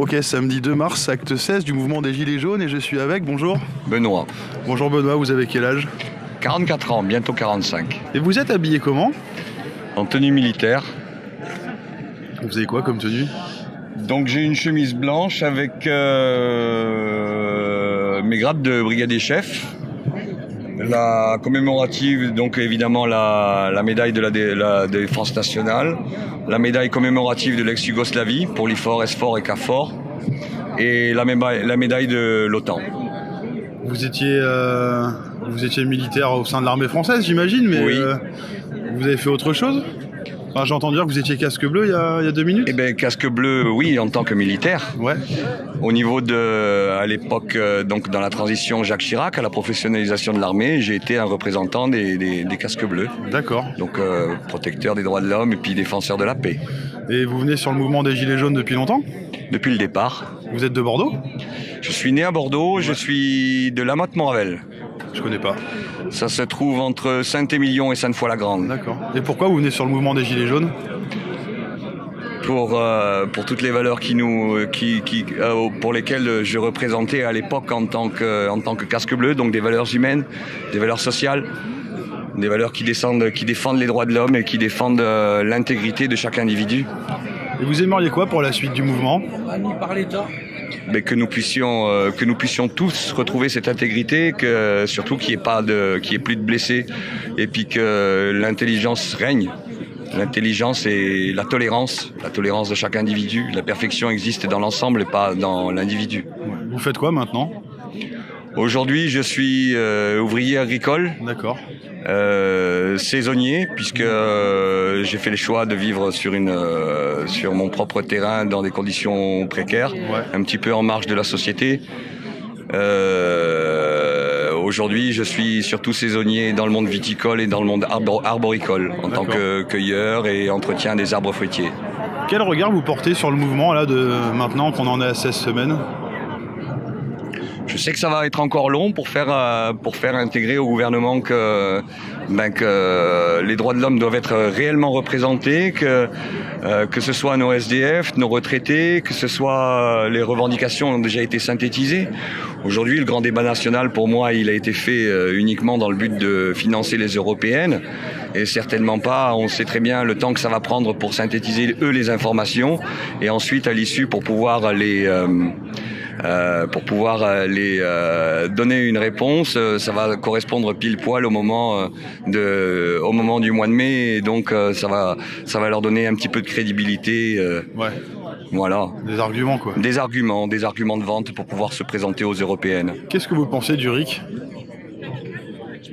Ok, samedi 2 mars, acte 16 du mouvement des Gilets jaunes et je suis avec, bonjour. Benoît, Bonjour Benoît, vous avez quel âge? 44 ans, bientôt 45. Et vous êtes habillé comment? En tenue militaire. Vous avez quoi comme tenue? Donc j'ai une chemise blanche avec mes grades de brigadier chef. La commémorative, donc évidemment la médaille de la défense nationale. La médaille commémorative de l'ex-Yougoslavie pour l'IFOR, SFOR et KFOR. Et la médaille de l'OTAN. Vous étiez militaire au sein de l'armée française, j'imagine, mais Oui. Vous avez fait autre chose? Enfin, j'entends dire que vous étiez casque bleu il y a 2 minutes. Eh bien, casque bleu, oui, en tant que militaire. Ouais. Au niveau à l'époque, donc dans la transition Jacques Chirac, à la professionnalisation de l'armée, j'ai été un représentant des casques bleus. D'accord. Donc protecteur des droits de l'homme et puis défenseur de la paix. Et vous venez sur le mouvement des Gilets jaunes depuis longtemps? Depuis le départ. Vous êtes de Bordeaux? Je suis né à Bordeaux, je suis de La Motte-Morvel. Je connais pas. Ça se trouve entre Saint-Émilion et Sainte-Foy-la-Grande. D'accord. Et pourquoi vous venez sur le mouvement des Gilets jaunes? Pour toutes les valeurs pour lesquelles je représentais à l'époque en tant que casque bleu, donc des valeurs humaines, des valeurs sociales, des valeurs qui défendent les droits de l'homme et qui défendent l'intégrité de chaque individu. Et vous aimeriez quoi pour la suite du mouvement? Mais que nous puissions tous retrouver cette intégrité, surtout qu'il n'y ait plus de blessés, et puis que l'intelligence règne. L'intelligence et la tolérance de chaque individu. La perfection existe dans l'ensemble et pas dans l'individu. Vous faites quoi maintenant? Aujourd'hui, je suis ouvrier agricole. D'accord. Saisonnier, puisque j'ai fait le choix de vivre sur mon propre terrain dans des conditions précaires, un petit peu en marge de la société. Aujourd'hui, je suis surtout saisonnier dans le monde viticole et dans le monde arboricole, en tant que cueilleur et entretien des arbres fruitiers. Quel regard vous portez sur le mouvement là de maintenant qu'on en est à 16 semaines? Je sais que ça va être encore long pour faire intégrer au gouvernement que les droits de l'homme doivent être réellement représentés, que ce soit nos SDF, nos retraités, que ce soit les revendications ont déjà été synthétisées. Aujourd'hui, le grand débat national, pour moi, il a été fait uniquement dans le but de financer les européennes et certainement pas, on sait très bien le temps que ça va prendre pour synthétiser les informations et ensuite à l'issue pour pouvoir les donner une réponse. Ça va correspondre pile poil au moment du mois de mai, et donc ça va leur donner un petit peu de crédibilité. Voilà. Des arguments quoi. Des arguments de vente pour pouvoir se présenter aux européennes. Qu'est-ce que vous pensez du RIC?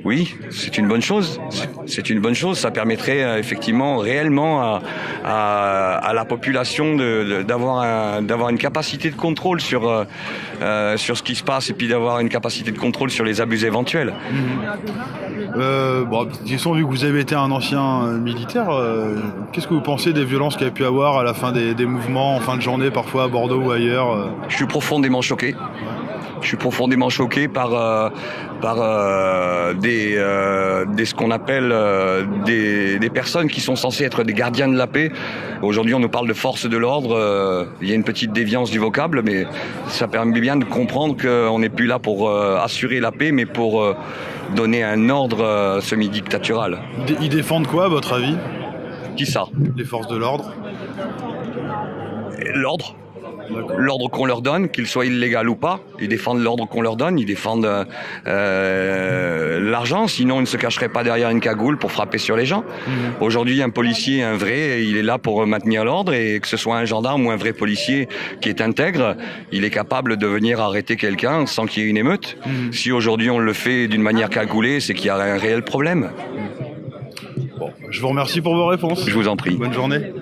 Oui, c'est une bonne chose. C'est une bonne chose. Ça permettrait effectivement réellement à la population d'avoir une capacité de contrôle sur ce qui se passe et puis d'avoir une capacité de contrôle sur les abus éventuels. Disons, vu que vous avez été un ancien militaire, qu'est-ce que vous pensez des violences qu'il y a pu avoir à la fin des mouvements en fin de journée, parfois à Bordeaux ou ailleurs? Je suis profondément choqué. Je suis profondément choqué par ce qu'on appelle des personnes qui sont censées être des gardiens de la paix. Aujourd'hui, on nous parle de force de l'ordre. Il y a une petite déviance du vocable, mais ça permet bien de comprendre qu'on n'est plus là pour assurer la paix, mais pour donner un ordre semi-dictatural. Ils défendent quoi, à votre avis? Qui ça? Les forces de l'ordre? L'ordre. L'ordre qu'on leur donne, qu'il soit illégal ou pas, ils défendent l'ordre qu'on leur donne, ils défendent l'argent, sinon ils ne se cacheraient pas derrière une cagoule pour frapper sur les gens. Aujourd'hui, un policier, un vrai, il est là pour maintenir l'ordre, et que ce soit un gendarme ou un vrai policier qui est intègre, il est capable de venir arrêter quelqu'un sans qu'il y ait une émeute. Si aujourd'hui on le fait d'une manière cagoulée, c'est qu'il y a un réel problème. Bon, je vous remercie pour vos réponses. Je vous en prie. Bonne journée.